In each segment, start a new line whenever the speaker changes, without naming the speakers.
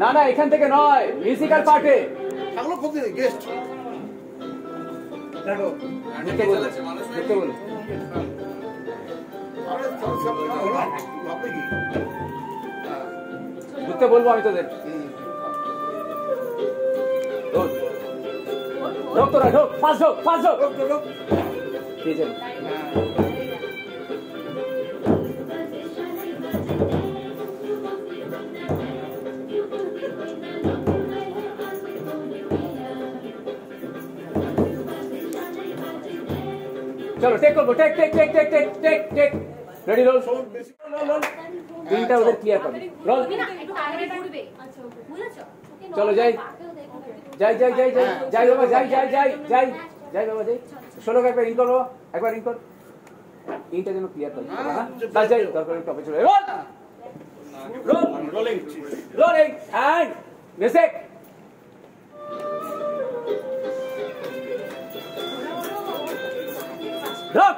না না এখান থেকে নয়, মিউজিক্যাল পার্টে।
থাকলো কত গেস্ট দেখো
ঢুকতে বলো, ঢুকতে বলো।
আরে সব হলো ভাববে কি
ঢুকতে বলবো আমি তোদের। ঢোক তোরা, ঢোক, ফাস্ট ঢোক, ফাস্ট ঢোক। ঠিক আছে। চলো টেক করবো, take take take take take take take. Ready roll, roll. তিনটা ওদের ক্লিয়ার করবে। রোল। চলো যাই যাই যাই যাই যাই যাই বাবা, যাই যাই যাই যাই যাই বাবা, যাই। ষোলোকে একবার ইন করো, একবার ইন কর। ইনটা যেন ক্লিয়ার করবে। হ্যাঁ যাই, দরকার টপে চলে। Roll roll, rolling rolling and music. Rock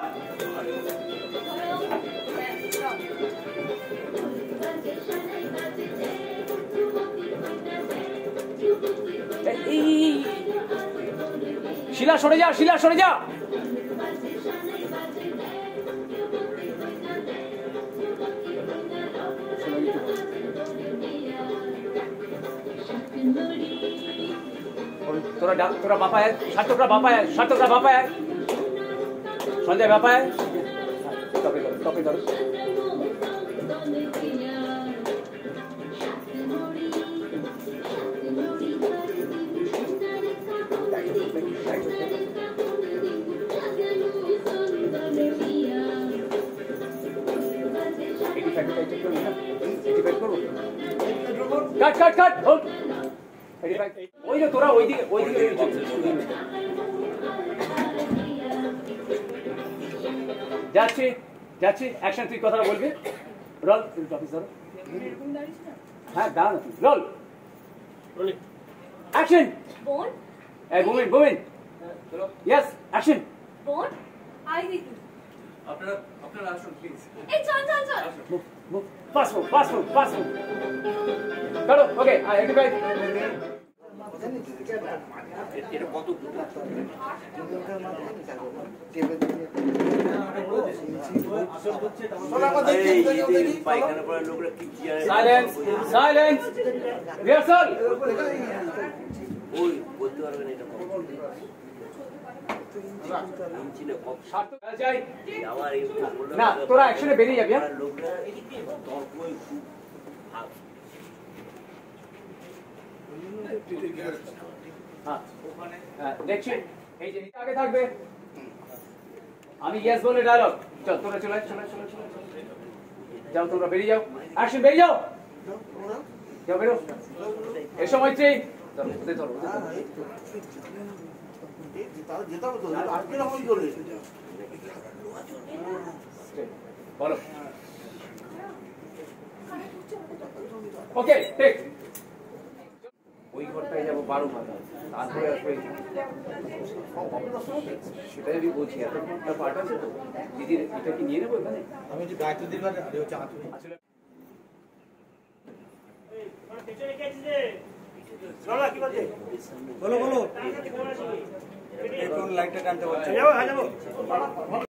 শিলা সরে যা, শিলা সরে যা। তোরা বাপায়, সার্থকরা বাপায়, সার্থকরা বাপায়, সঞ্জয় বাপায়। টপে ধরো, টপে ধরো। কাট কাট কাট। ওই যে তোরা ওইদিকে, ওইদিকে যাচ্ছি যাচ্ছি। অ্যাকশন, তুই কথাটা বলবি। রোল, টপিস ধরো। হ্যাঁ দাঁড়া না তুই। Roll, action.
বোন,
এই মুভমেন্ট, মুভমেন্ট। Yes, action.
বোন, আই দেখি।
আপনারা আসুন প্লিজ।
এই চল চল চল।
Move move, fast move, fast move, fast move. চলো ওকে, আইডেন্টিফাই।
এটা কত
সাইলেন্স, সাইলেন্স, রিহার্সাল।
ওই বলতে পারবেন এটা
না তোরা অ্যাকশনে বেরিয়ে যাবি।
লোকরা তর্কই খুব
দেখছি এই যে আগে থাকবে। আমি ইয়েস বলে ডায়লগ। চল তোরা চলে চলে চলে চলে যাও, তোমরা বেরিয়ে যাও। অ্যাকশন, বেরিয়ে যাও, যাও বেরো। এই সময় চেয়ে ধরো, বলো। Okay take. ওই ঘরটায় যাবো 12 মাথা, তারপরে আসবে। সেটা যদি বলছি এতটা পার্ট আছে তো দিদির, এটা কি নিয়ে নেবো এখানে?
আমি যে গায়ত্রী দিবার
আসলে
বলো বলো, লাইটটা টানতে পারছি।